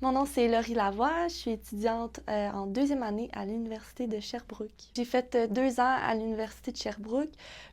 Mon nom, c'est Laurie Lavoie. Je suis étudiante en deuxième année à l'Université de Sherbrooke. J'ai fait 2 ans à l'Université de Sherbrooke.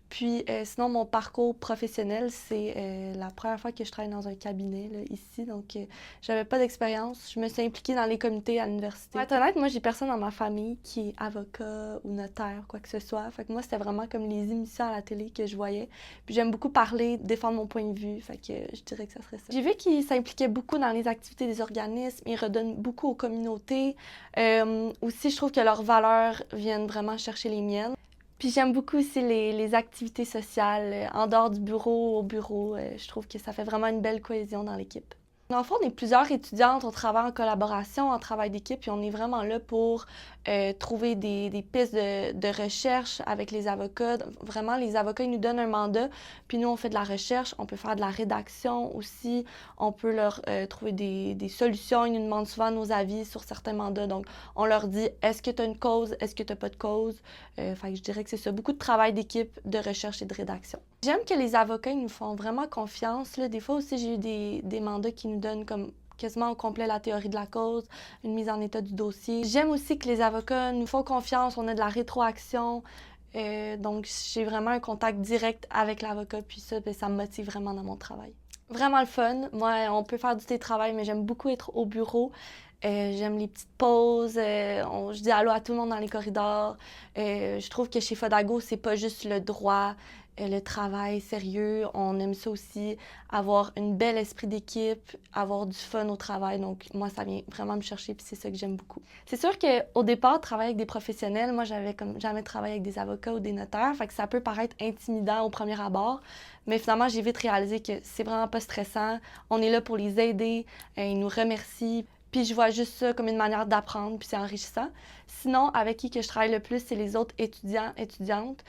Puis sinon, mon parcours professionnel, c'est la première fois que je travaille dans un cabinet là, ici. Donc, j'avais pas d'expérience. Je me suis impliquée dans les comités à l'université. Pour être honnête, moi, j'ai personne dans ma famille qui est avocat ou notaire, quoi que ce soit. Fait que moi, c'était vraiment comme les émissions à la télé que je voyais. Puis j'aime beaucoup parler, défendre mon point de vue. Fait que je dirais que ça serait ça. J'ai vu qu'ils s'impliquaient beaucoup dans les activités des organismes. Ils redonnent beaucoup aux communautés. Aussi, je trouve que leurs valeurs viennent vraiment chercher les miennes. Puis j'aime beaucoup aussi les activités sociales en dehors du bureau, au bureau. Je trouve que ça fait vraiment une belle cohésion dans l'équipe. Dans le fond, on est plusieurs étudiantes, on travaille en collaboration, en travail d'équipe, puis on est vraiment là pour trouver des pistes de recherche avec les avocats. Vraiment, les avocats, ils nous donnent un mandat, puis nous, on fait de la recherche, on peut faire de la rédaction aussi, on peut leur trouver des solutions. Ils nous demandent souvent nos avis sur certains mandats, donc on leur dit, est-ce que tu as une cause, est-ce que tu n'as pas de cause? Fait que je dirais que c'est ça, beaucoup de travail d'équipe, de recherche et de rédaction. J'aime que les avocats, ils nous font vraiment confiance, là. Des fois aussi, j'ai eu des mandats qui nous donnent comme quasiment au complet la théorie de la cause, une mise en état du dossier. J'aime aussi que les avocats nous font confiance, on a de la rétroaction. Donc, j'ai vraiment un contact direct avec l'avocat, puis ça, ben, ça me motive vraiment dans mon travail. Vraiment le fun. Moi, on peut faire du télétravail, mais j'aime beaucoup être au bureau. J'aime les petites pauses. Je dis allô à tout le monde dans les corridors. Je trouve que chez Fodago, c'est pas juste le droit, le travail sérieux. On aime ça aussi, avoir un bel esprit d'équipe, avoir du fun au travail. Donc, moi, ça vient vraiment me chercher, puis c'est ça que j'aime beaucoup. C'est sûr qu'au départ, travailler avec des professionnels, moi, j'avais comme jamais travaillé avec des avocats ou des notaires, fait que ça peut paraître intimidant au premier abord, mais finalement, j'ai vite réalisé que c'est vraiment pas stressant. On est là pour les aider, ils nous remercient. Puis je vois juste ça comme une manière d'apprendre, puis c'est enrichissant. Sinon, avec qui que je travaille le plus, c'est les autres étudiants, étudiantes.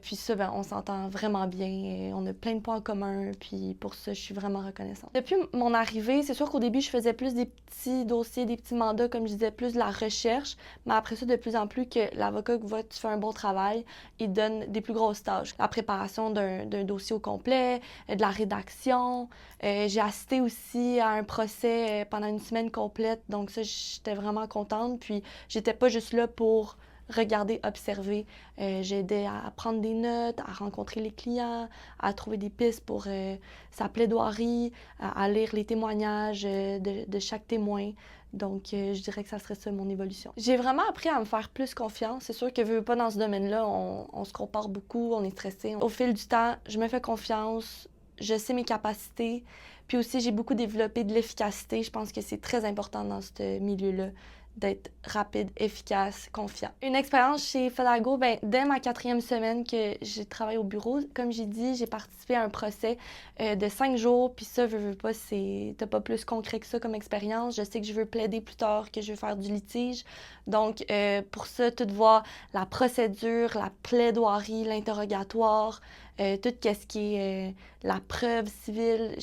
Puis ça, ben, on s'entend vraiment bien. On a plein de points en commun, puis pour ça, je suis vraiment reconnaissante. Depuis mon arrivée, c'est sûr qu'au début, je faisais plus des petits dossiers, des petits mandats, comme je disais, plus de la recherche. Mais après ça, de plus en plus que l'avocat voit que tu fais un bon travail, il donne des plus grosses tâches. La préparation d'un dossier au complet, de la rédaction. J'ai assisté aussi à un procès pendant une semaine complète, donc ça, j'étais vraiment contente. Puis j'étais pas juste là pour regarder, observer. J'aidais à prendre des notes, à rencontrer les clients, à trouver des pistes pour sa plaidoirie, à lire les témoignages de chaque témoin. Donc, je dirais que ça serait ça mon évolution. J'ai vraiment appris à me faire plus confiance. C'est sûr que veux pas dans ce domaine-là, on se compare beaucoup, on est stressé. Au fil du temps, je me fais confiance, je sais mes capacités. Puis aussi, j'ai beaucoup développé de l'efficacité. Je pense que c'est très important dans ce milieu-là d'être rapide, efficace, confiant. Une expérience chez Fodago, ben, dès ma 4e semaine que j'ai travaillé au bureau, comme j'ai dit, j'ai participé à un procès de 5 jours, puis ça, veux pas, t'as pas plus concret que ça comme expérience. Je sais que je veux plaider plus tard, que je veux faire du litige. Donc, pour ça, tout voir la procédure, la plaidoirie, l'interrogatoire, tout ce qui est la preuve civile,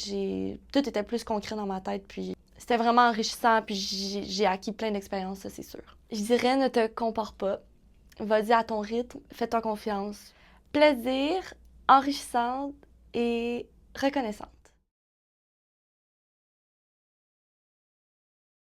tout était plus concret dans ma tête, puis c'était vraiment enrichissant, puis j'ai acquis plein d'expériences, ça c'est sûr. Je dirais, ne te compare pas. Vas-y à ton rythme, fais-toi confiance. Plaisir, enrichissante et reconnaissante.